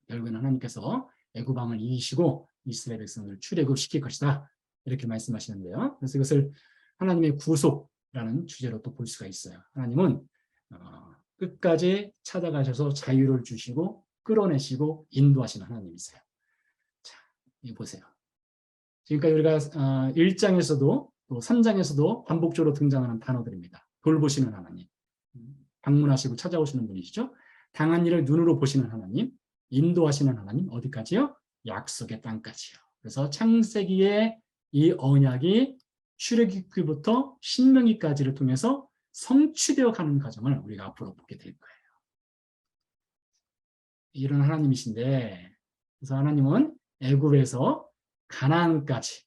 [SPEAKER 1] 결국에는 하나님께서 애굽 왕을 이기시고 이스라엘 백성을 출애굽시킬 것이다. 이렇게 말씀하시는데요. 그래서 이것을 하나님의 구속이라는 주제로 또 볼 수가 있어요. 하나님은 끝까지 찾아가셔서 자유를 주시고 끌어내시고 인도하시는 하나님이세요. 자, 이거 보세요. 지금까지 우리가 1장에서도 또 3장에서도 반복적으로 등장하는 단어들입니다. 돌보시는 하나님, 방문하시고 찾아오시는 분이시죠. 당한 일을 눈으로 보시는 하나님, 인도하시는 하나님, 어디까지요? 약속의 땅까지요. 그래서 창세기의 이 언약이 출애굽기부터 신명기까지를 통해서 성취되어 가는 과정을 우리가 앞으로 보게 될 거예요. 이런 하나님이신데, 그래서 하나님은 애굽에서 가나안까지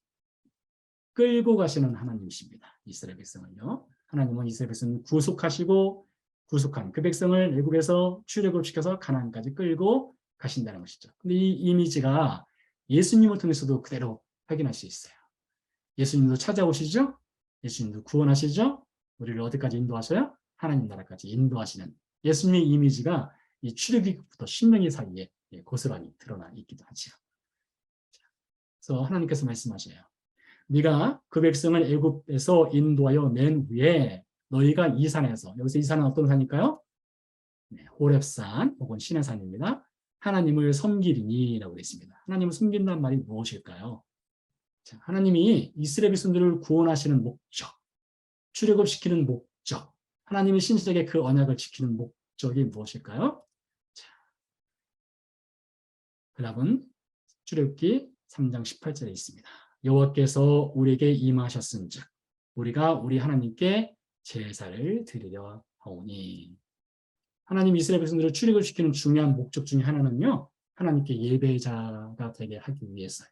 [SPEAKER 1] 끌고 가시는 하나님이십니다. 이스라엘 백성을요. 하나님은 이스라엘 백성을 구속하시고 구속한 그 백성을 애굽에서 출애굽시켜서 가나안까지 끌고 가신다는 것이죠. 근데 이 이미지가 예수님을 통해서도 그대로 확인할 수 있어요. 예수님도 찾아오시죠? 예수님도 구원하시죠? 우리를 어디까지 인도하셔요? 하나님 나라까지 인도하시는 예수님의 이미지가 이 출애굽부터 신명기 사이에 고스란히 드러나 있기도 하죠. 그래서 하나님께서 말씀하셔요. 네가 그 백성을 애굽에서 인도하여 낸 후에 너희가 이 산에서, 여기서 이 산은 어떤 산일까요? 네, 호렙산 혹은 신의 산입니다. 하나님을 섬기리니라고 되어 있습니다. 하나님을 섬긴다는 말이 무엇일까요? 자, 하나님이 이스라엘 백성들을 구원하시는 목적, 출애굽시키는 목적, 하나님이 신실하게 그 언약을 지키는 목적이 무엇일까요? 자, 그 답은 출애굽기 3장 18절에 있습니다. 여호와께서 우리에게 임하셨은즉 우리가 우리 하나님께 제사를 드리려 하오니. 하나님 이스라엘 백성들을 출애굽시키는 중요한 목적 중에 하나는요, 하나님께 예배자가 되게 하기 위해서요.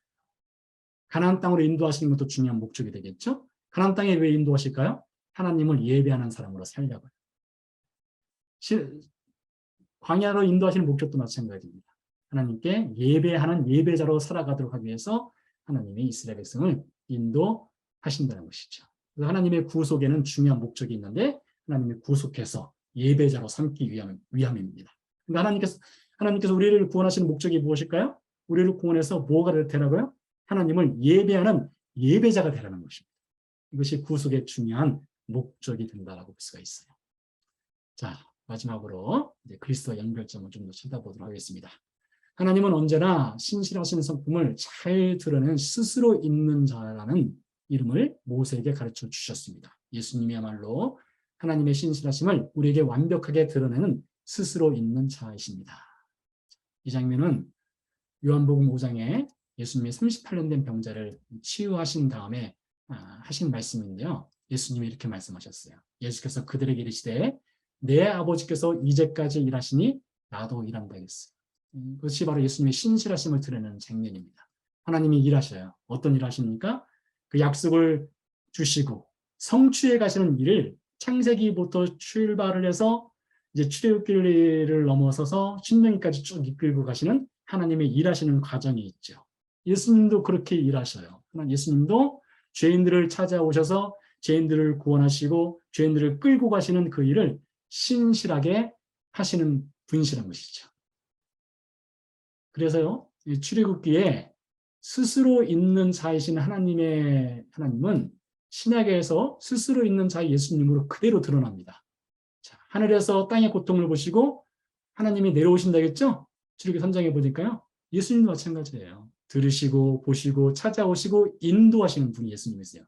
[SPEAKER 1] 가나안 땅으로 인도하시는 것도 중요한 목적이 되겠죠. 가나안 땅에 왜 인도하실까요? 하나님을 예배하는 사람으로 살려고요. 광야로 인도하시는 목적도 마찬가지입니다. 하나님께 예배하는 예배자로 살아가도록 하기 위해서 하나님이 이스라엘 백성을 인도하신다는 것이죠. 하나님의 구속에는 중요한 목적이 있는데 하나님이 구속해서 예배자로 삼기 위함입니다. 그러니까 하나님께서 우리를 구원하시는 목적이 무엇일까요? 우리를 구원해서 뭐가 되라고요? 하나님을 예배하는 예배자가 되라는 것입니다. 이것이 구속의 중요한 목적이 된다라고 볼 수가 있어요. 자, 마지막으로 이제 그리스도와 연결점을 좀 더 찾아보도록 하겠습니다. 하나님은 언제나 신실하신 성품을 잘 드러낸 스스로 있는 자라는 이름을 모세에게 가르쳐 주셨습니다. 예수님이야말로 하나님의 신실하심을 우리에게 완벽하게 드러내는 스스로 있는 자이십니다. 이 장면은 요한복음 5장에 예수님이 38년 된 병자를 치유하신 다음에 하신 말씀인데요. 예수님이 이렇게 말씀하셨어요. 예수께서 그들에게 이르시되 내 아버지께서 이제까지 일하시니 나도 일한다 했어요. 그것이 바로 예수님의 신실하심을 드러내는 장면입니다. 하나님이 일하셔요. 어떤 일 하십니까? 그 약속을 주시고 성취해 가시는 일을 창세기부터 출발을 해서 이제 출애굽기를 넘어서서 신명기까지 쭉 이끌고 가시는 하나님의 일하시는 과정이 있죠. 예수님도 그렇게 일하셔요. 예수님도 죄인들을 찾아오셔서 죄인들을 구원하시고 죄인들을 끌고 가시는 그 일을 신실하게 하시는 분이시라는 것이죠. 그래서요, 출애굽기에 스스로 있는 자이신 하나님은 신약에서 스스로 있는 자 예수님으로 그대로 드러납니다. 자, 하늘에서 땅의 고통을 보시고 하나님이 내려오신다겠죠? 출애굽기 3장에 보니까요. 예수님도 마찬가지예요. 들으시고 보시고 찾아오시고 인도하시는 분이 예수님이세요.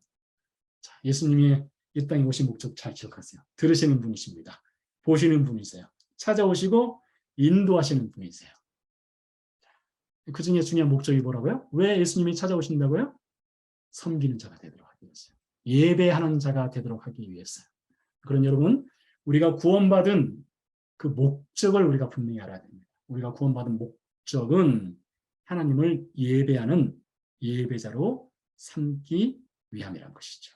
[SPEAKER 1] 자, 예수님이 이 땅에 오신 목적 잘 기억하세요. 들으시는 분이십니다. 보시는 분이세요. 찾아오시고 인도하시는 분이세요. 그 중에 중요한 목적이 뭐라고요? 왜 예수님이 찾아오신다고요? 섬기는 자가 되도록 하기 위해서요. 예배하는 자가 되도록 하기 위해서요. 그런 여러분, 우리가 구원받은 그 목적을 우리가 분명히 알아야 됩니다. 우리가 구원받은 목적은 하나님을 예배하는 예배자로 삼기 위함이라는 것이죠.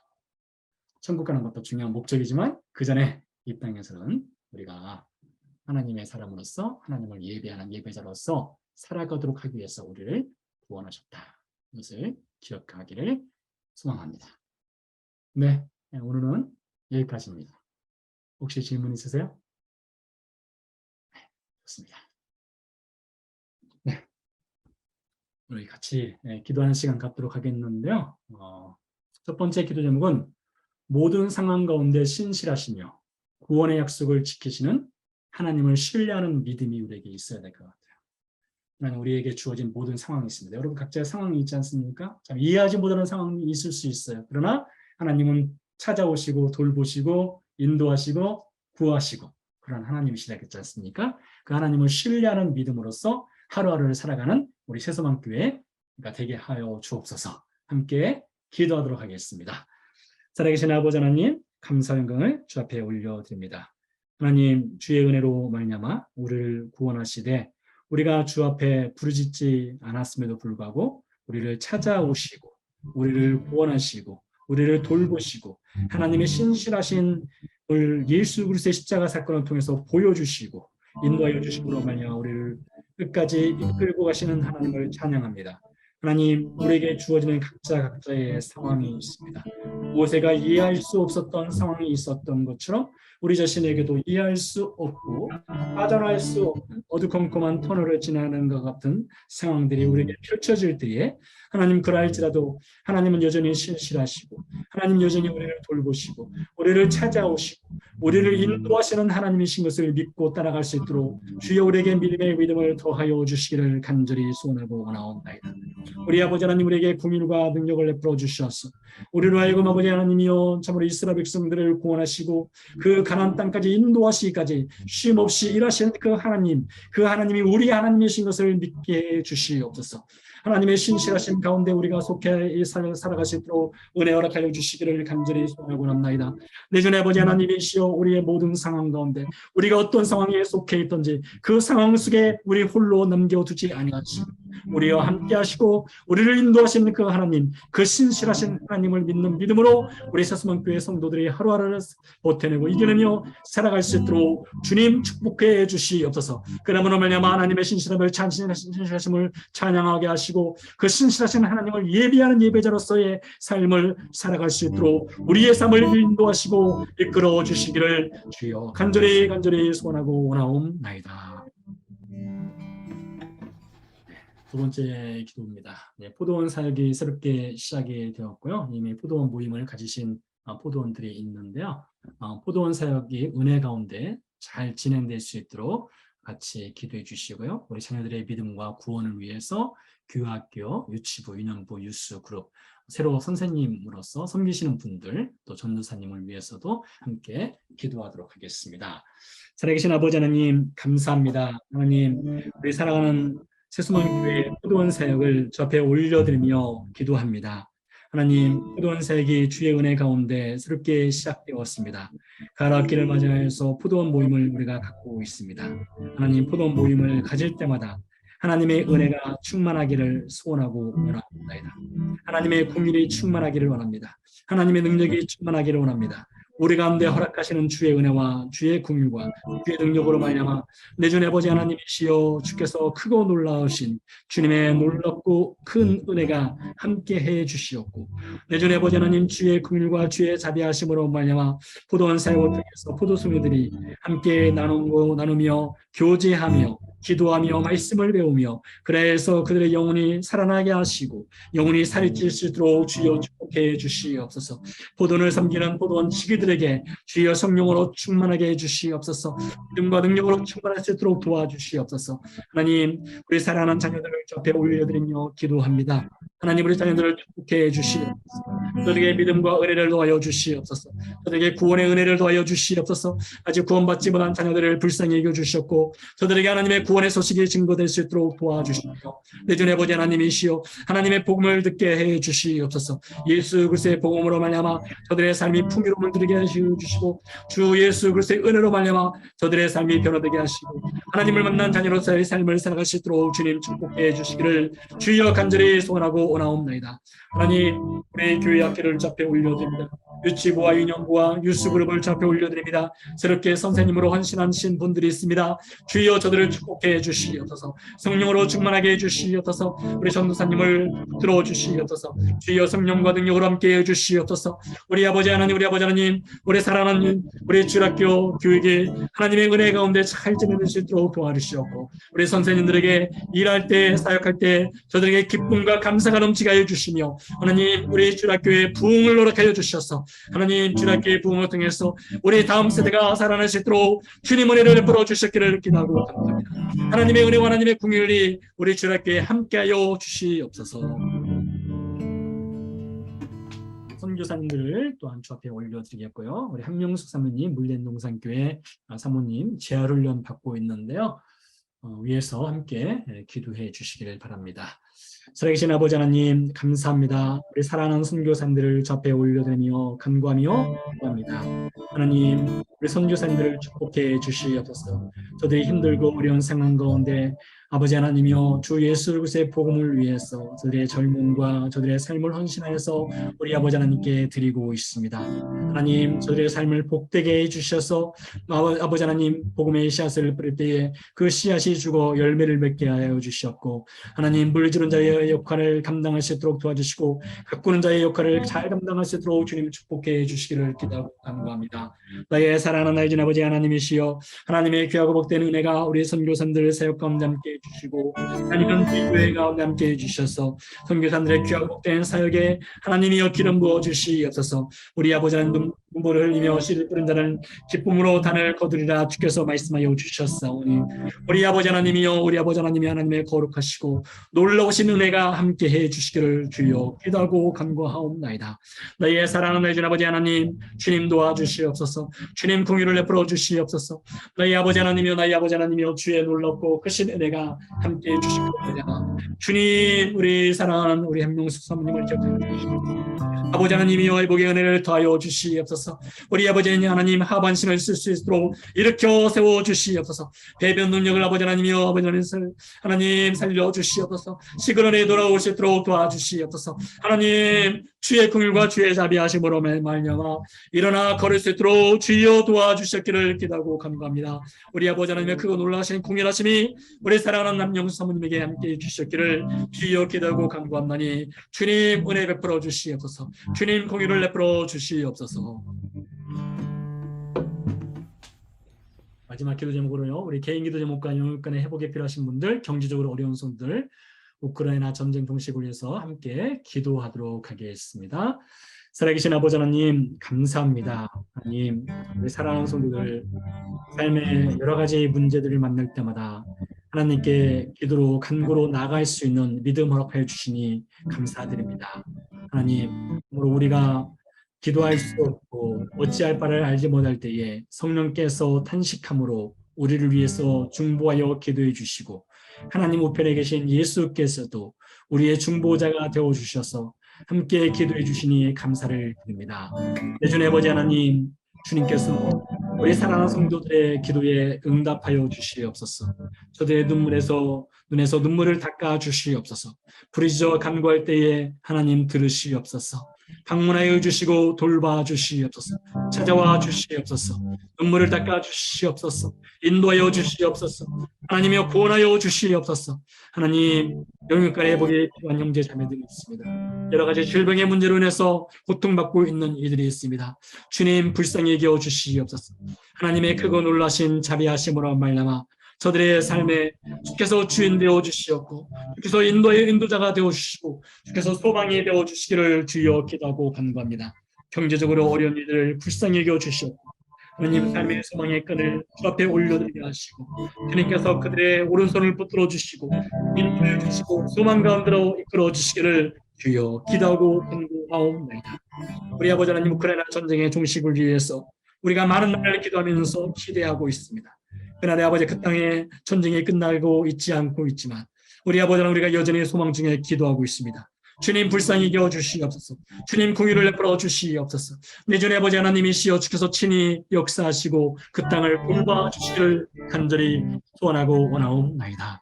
[SPEAKER 1] 천국 가는 것도 중요한 목적이지만 그 전에 이 땅에서는 우리가 하나님의 사람으로서 하나님을 예배하는 예배자로서 살아가도록 하기 위해서 우리를 구원하셨다. 이것을 기억하기를 소망합니다. 네, 오늘은 여기까지입니다. 혹시 질문 있으세요? 네, 좋습니다. 네, 우리 같이 기도하는 시간 갖도록 하겠는데요. 첫 번째 기도 제목은 모든 상황 가운데 신실하시며 구원의 약속을 지키시는 하나님을 신뢰하는 믿음이 우리에게 있어야 될 것 같아요. 하나님 우리에게 주어진 모든 상황이 있습니다. 여러분 각자의 상황이 있지 않습니까? 참 이해하지 못하는 상황이 있을 수 있어요. 그러나 하나님은 찾아오시고 돌보시고 인도하시고 구하시고 그런 하나님이시겠지 않습니까? 그 하나님을 신뢰하는 믿음으로써 하루하루를 살아가는 우리 새소망교회가 되게 하여 주옵소서. 함께 기도하도록 하겠습니다. 살아계신 아버지 하나님, 감사 영광을 주 앞에 올려드립니다. 하나님, 주의 은혜로 말미암아 우리를 구원하시되 우리가 주 앞에 부르짖지 않았음에도 불구하고 우리를 찾아오시고 우리를 구원하시고 우리를 돌보시고 하나님의 신실하신 예수 그리스도의 십자가 사건을 통해서 보여주시고 인도하여 주심으로 말미암아 우리를 끝까지 이끌고 가시는 하나님을 찬양합니다. 하나님, 우리에게 주어지는 각자의 상황이 있습니다. 모세가 이해할 수 없었던 상황이 있었던 것처럼 우리 자신에게도 이해할 수 없고 빠져나갈 수 없는 어두컴컴한 터널을 지나는 것 같은 상황들이 우리에게 펼쳐질 때에 하나님 그러할지라도 하나님은 여전히 신실하시고 하나님 여전히 우리를 돌보시고 우리를 찾아오시고 우리를 인도하시는 하나님이신 것을 믿고 따라갈 수 있도록 주여 우리에게 믿음의 믿음을 더하여 주시기를 간절히 소원하고 원하옵나이다. 우리 아버지 하나님 우리에게 긍휼과 능력을 베풀어 주셔서 우리로 하여금 아버지 하나님이여 참으로 이스라엘 백성들을 구원하시고 그 가나안 땅까지 인도하시기까지 쉼없이 일하시는 그 하나님이 우리 하나님이신 것을 믿게 해 주시옵소서. 하나님의 신실하신 가운데 우리가 속해 살아갈 수 있도록 은혜 허락하여 주시기를 간절히 소원하고 합나이다. 내 전에 아버지 하나님이시여 우리의 모든 상황 가운데 우리가 어떤 상황에 속해 있든지 그 상황 속에 우리 홀로 남겨두지 아니하시고 우리와 함께 하시고 우리를 인도하시는 그 하나님, 그 신실하신 하나님을 믿는 믿음으로 우리 새소망교회 성도들이 하루하루를 버텨내고 이겨내며 살아갈 수 있도록 주님 축복해 주시옵소서. 그러므로 말미암아 하나님의 신실하심을 찬양하게 하시고 그 신실하신 하나님을 예배하는 예배자로서의 삶을 살아갈 수 있도록 우리의 삶을 인도하시고 이끌어 주시기를 주여 간절히 소원하고 원하옵나이다. 두 번째 기도입니다. 포도원 사역이 새롭게 시작이 되었고요. 이미 포도원 모임을 가지신 포도원들이 있는데요. 포도원 사역이 은혜 가운데 잘 진행될 수 있도록 같이 기도해 주시고요. 우리 자녀들의 믿음과 구원을 위해서 교학교, 유치부, 유년부, 유스 그룹, 새로 선생님으로서 섬기시는 분들, 또 전도사님을 위해서도 함께 기도하도록 하겠습니다. 살아계신 아버지 하나님 감사합니다. 하나님 우리 사랑하는 새소망교회 포도원 사역을 저 앞에 올려드리며 기도합니다. 하나님 포도원 사역이 주의 은혜 가운데 새롭게 시작되었습니다. 가을학기를 맞이해서 포도원 모임을 우리가 갖고 있습니다. 하나님 포도원 모임을 가질 때마다 하나님의 은혜가 충만하기를 소원하고 원합니다. 하나님의 긍휼이 충만하기를 원합니다. 하나님의 능력이 충만하기를 원합니다. 우리 가운데 허락하시는 주의 은혜와 주의 긍휼과 주의 능력으로 말미암아 내 주 아버지 하나님이시여 주께서 크고 놀라우신 주님의 놀랍고 큰 은혜가 함께해 주시옵고 내 주 아버지 하나님 주의 긍휼과 주의 자비하심으로 말미암아 포도원 사역을 통해서 포도송이들이 함께 나누며 교제하며 기도하며 말씀을 배우며 그래서 그들의 영혼이 살아나게 하시고 영혼이 살이 찔 수 있도록 주여 축복해 주시옵소서. 포도를 섬기는 포도원 지기들에게 주여 성령으로 충만하게 해 주시옵소서. 믿음과 능력으로 충만할 수 있도록 도와주시옵소서. 하나님, 우리 사랑하는 자녀들을 저 앞에 올려드리며 기도합니다. 하나님, 우리 자녀들을 축복해 주시옵소서. 저들에게 믿음과 은혜를 더하여 주시옵소서. 저들에게 구원의 은혜를 더하여 주시옵소서. 아직 구원받지 못한 자녀들을 불쌍히 여겨 주셨고 저들에게 하나님의 구원의 소식이 증거될 수 있도록 도와주시며 내 주의 아버지 하나님이시여 하나님의 복음을 듣게 해 주시옵소서. 예수 그리스도의 복음으로 말미암아 저들의 삶이 풍요로움을 누리게 하시고 주시고 주 예수 그리스도의 은혜로 말미암아 저들의 삶이 변화되게 하시고 하나님을 만난 자녀로서의 삶을 살아갈 수 있도록 주님 축복해 주시기를 주여 간절히 소원하고 원하옵나이다. 하나님, 우리 교회 학교를 주 앞에 올려드립니다. 유치부와 유년부와 유스그룹을 주 앞에 올려드립니다. 새롭게 선생님으로 헌신하신 분들이 있습니다. 주여 저들을 축복해 주시옵소서. 성령으로 충만하게 해주시옵소서. 우리 전도사님을 들어주시옵소서. 주여 성령과 능력으로 함께 해주시옵소서. 우리 아버지 하나님, 우리 사랑하는 우리 주일학교 교육에 하나님의 은혜 가운데 잘 지내는 수 있도록 도와주시옵고 우리 선생님들에게 일할 때 사역할 때 저들에게 기쁨과 감사가 넘치게 하여 주시며 하나님, 우리 주일학교의 부흥을 노력하여 주셔서 하나님, 주일학교의 부흥을 통해서 우리 다음 세대가 살아날 수 있도록 주님 은혜를 베풀어 주셨기를 기도하고 감사합니다. 하나님의 은혜와 하나님의 긍휼이 우리 주일학교에 함께하여 주시옵소서. 선교사님들을 또한 주 앞에 올려드리겠고요. 우리 한명숙 사모님, 물랜농산교회 사모님 재활훈련 받고 있는데요. 위에서 함께 기도해 주시기를 바랍니다. 살아계신 아버지 하나님 감사합니다. 우리 사랑하는 선교사님들을 주 앞에 올려드리며 간구하며 기도합니다. 하나님, 우리 선교사님들을 축복해 주시옵소서. 저들이 힘들고 어려운 상황 가운데 아버지 하나님이여 주 예수 그리스도의 복음을 위해서 저들의 젊음과 저들의 삶을 헌신하여서 우리 아버지 하나님께 드리고 있습니다. 하나님, 저들의 삶을 복되게 해주셔서 아버지 하나님 복음의 씨앗을 뿌릴 때에 그 씨앗이 죽어 열매를 맺게 하여 주셨고 하나님, 물주는 자의 역할을 감당할 수 있도록 도와주시고 가꾸는 자의 역할을 잘 감당할 수 있도록 주님 축복해 주시기를 기도하고 간구합니다. 나의 사랑하는 나의 주 아버지 하나님이시여 하나님의 귀하고 복된 은혜가 우리 선교사님들 사역 가운데 함께 주시고 하나님은 교회 가운데 함께 해주셔서 선교사님들의 귀하고 복된 사역에 하나님이여 기름 부어 주시옵소서. 우리 아버지 하나님 눈물을 흘리며 씨를 뿌린 자는 기쁨으로 단을 거두리라 주께서 말씀하여 주셨사오니 우리 아버지 하나님이여 우리 아버지 하나님이 하나님의 거룩하시고 놀라우신 은혜가 함께 해 주시기를 주여 기도하고 간구하옵나이다. 나의 사랑하는 나의 주 아버지 하나님 주님 도와주시옵소서. 주님 긍휼을 베풀어 주시옵소서. 나의 아버지 하나님이여 나의 아버지 하나님이여 주의 놀랍고 크신 은혜가 함께 해 주시옵소서. 주님, 우리 사랑하는 우리 한명숙 사모님을 기억해 주시옵소서. 아버지 하나님이여 회복의 은혜를 더하여 주시옵소서. 우리 아버지 하나님 하반신을 쓸 수 있도록 일으켜 세워 주시옵소서. 배변 능력을 아버지 하나님이여 아버지 하나님 살려 주시옵소서. 시그널에 돌아올 수 있도록 도와주시옵소서. 하나님, 주의 긍휼과 주의 자비하심으로 말미암아 일어나 걸을 수 있도록 주여 도와주셨기를 기도하고 감사합니다. 우리 아버지 하나님의 크고 놀라신 긍휼하심이 우리 사랑하는 남영수 사모님에게 함께 해주셨기를 주여 기도하고 간구합나니 주님 은혜 베풀어 주시옵소서. 주님 긍휼을 베풀어 주시옵소서. 마지막 기도 제목으로요, 우리 개인 기도 제목과 영역 간의 회복에 필요하신 분들, 경제적으로 어려운 손들, 우크라이나 전쟁 동시에 위해서 함께 기도하도록 하겠습니다. 살아계신 아버지 하나님 감사합니다. 하나님, 우리 사랑하는 성도들 삶의 여러 가지 문제들을 만날 때마다 하나님께 기도로 간구로 나아갈 수 있는 믿음 허락하여 주시니 감사드립니다. 하나님, 우리가 기도할 수 없고 어찌할 바를 알지 못할 때에 성령께서 탄식함으로 우리를 위해서 중보하여 기도해 주시고 하나님 우편에 계신 예수께서도 우리의 중보자가 되어주셔서 함께 기도해 주시니 감사를 드립니다. 내 주 아버지 하나님, 주님께서 우리 사랑하는 성도들의 기도에 응답하여 주시옵소서. 저들의 눈에서 눈물을 닦아 주시옵소서. 부르짖어 간구할 때에 하나님 들으시옵소서. 방문하여 주시고 돌봐 주시옵소서. 찾아와 주시옵소서. 눈물을 닦아 주시옵소서. 인도하여 주시옵소서. 하나님이여 구원하여 주시옵소서. 하나님, 영육간의 회복에 필요한 형제 자매들이 있습니다. 여러 가지 질병의 문제로 인해서 고통받고 있는 이들이 있습니다. 주님 불쌍히 여겨 주시옵소서. 하나님의 크고 놀라신 자비하심으로 말미암아 저들의 삶에 주께서 주인 되어 주시었고 주께서 인도의 인도자가 되어 주시고 주께서 소망이 되어 주시기를 주여 기도하고 간구합니다. 경제적으로 어려운 이들을 불쌍히 여겨 주시옵고 하나님 삶의 소망의 끈을 주 앞에 올려드리게 하시고 주님께서 그들의 오른손을 붙들어 주시고 인도해 주시고 소망 가운데로 이끌어 주시기를 주여 기도하고 간구하옵나이다. 우리 아버지 하나님 우크라이나 전쟁의 종식을 위해서 우리가 많은 날을 기도하면서 기대하고 있습니다. 그날의 아버지 그 땅에 전쟁이 끝나고 있지 않고 있지만 우리 아버지 하나님 우리가 여전히 소망 중에 기도하고 있습니다. 주님 불쌍히 여겨 주시옵소서. 주님 공의를 베풀어 주시옵소서. 내 주의 아버지 하나님이시여 주께서 친히 역사하시고 그 땅을 돌봐 주시기를 간절히 소원하고 원하옵나이다.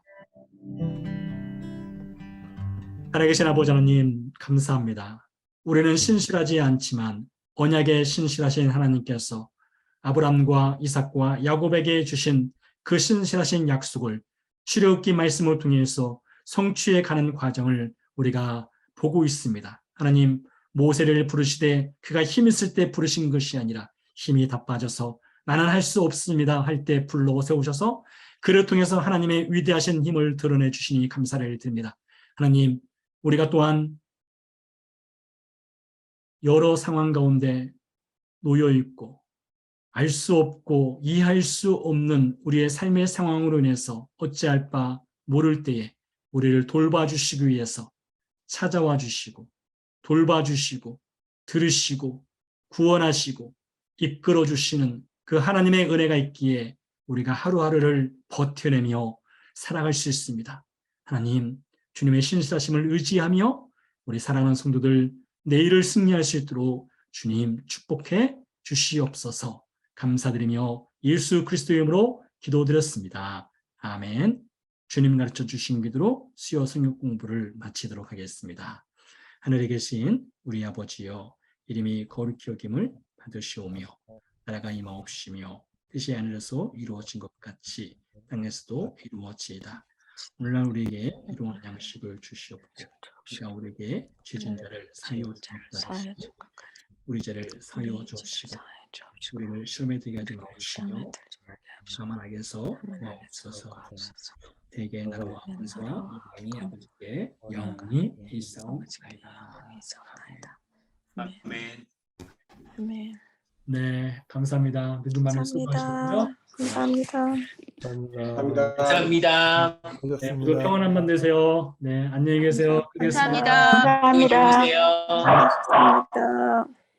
[SPEAKER 1] 하나님 계신 아버지 하나님 감사합니다. 우리는 신실하지 않지만 언약에 신실하신 하나님께서 아브람과 이삭과 야곱에게 주신 그 신실하신 약속을 출애굽기 말씀을 통해서 성취해 가는 과정을 우리가 보고 있습니다. 하나님 모세를 부르시되 그가 힘 있을 때 부르신 것이 아니라 힘이 다 빠져서 나는 할 수 없습니다 할 때 불러 세우셔서 그를 통해서 하나님의 위대하신 힘을 드러내 주시니 감사를 드립니다. 하나님 우리가 또한 여러 상황 가운데 놓여 있고 알 수 없고 이해할 수 없는 우리의 삶의 상황으로 인해서 어찌할 바 모를 때에 우리를 돌봐주시기 위해서 찾아와 주시고 돌봐주시고 들으시고 구원하시고 이끌어 주시는 그 하나님의 은혜가 있기에 우리가 하루하루를 버텨내며 살아갈 수 있습니다. 하나님 주님의 신실하심을 의지하며 우리 사랑하는 성도들 내일을 승리할 수 있도록 주님 축복해 주시옵소서. 감사드리며 예수 그리스도의 이름으로 기도드렸습니다. 아멘. 주님 가르쳐 주신 기도로 수요 성역 공부를 마치도록 하겠습니다. 하늘에 계신 우리 아버지여 이름이 거룩히 여김을 받으시오며 나라가 임하옵시며 뜻이 하늘에서 이루어진 것 같이 땅에서도 이루어지이다. 오늘날 우리에게 일용할 양식을 주시옵고 우리가 우리에게 죄진 자를 사하여 주옵소서. 우리 죄를 사하여 주옵시고 우리를 시험에 들게 하지 마옵시며 다만 악에서 구하옵소서. 대개 나라와 권세와 영광이 아버지께 영원히 있사옵나이다.
[SPEAKER 2] 아멘.
[SPEAKER 3] 아멘.
[SPEAKER 1] 네, 감사합니다. 늦은 밤에 수고하셨고요.
[SPEAKER 3] 감사합니다.
[SPEAKER 2] 감사합니다.
[SPEAKER 1] 네, 모두 평안한 밤 되세요. 네, 안녕히 계세요.
[SPEAKER 4] 감사합니다.
[SPEAKER 2] 안녕히 계세요.
[SPEAKER 3] 감사합니다.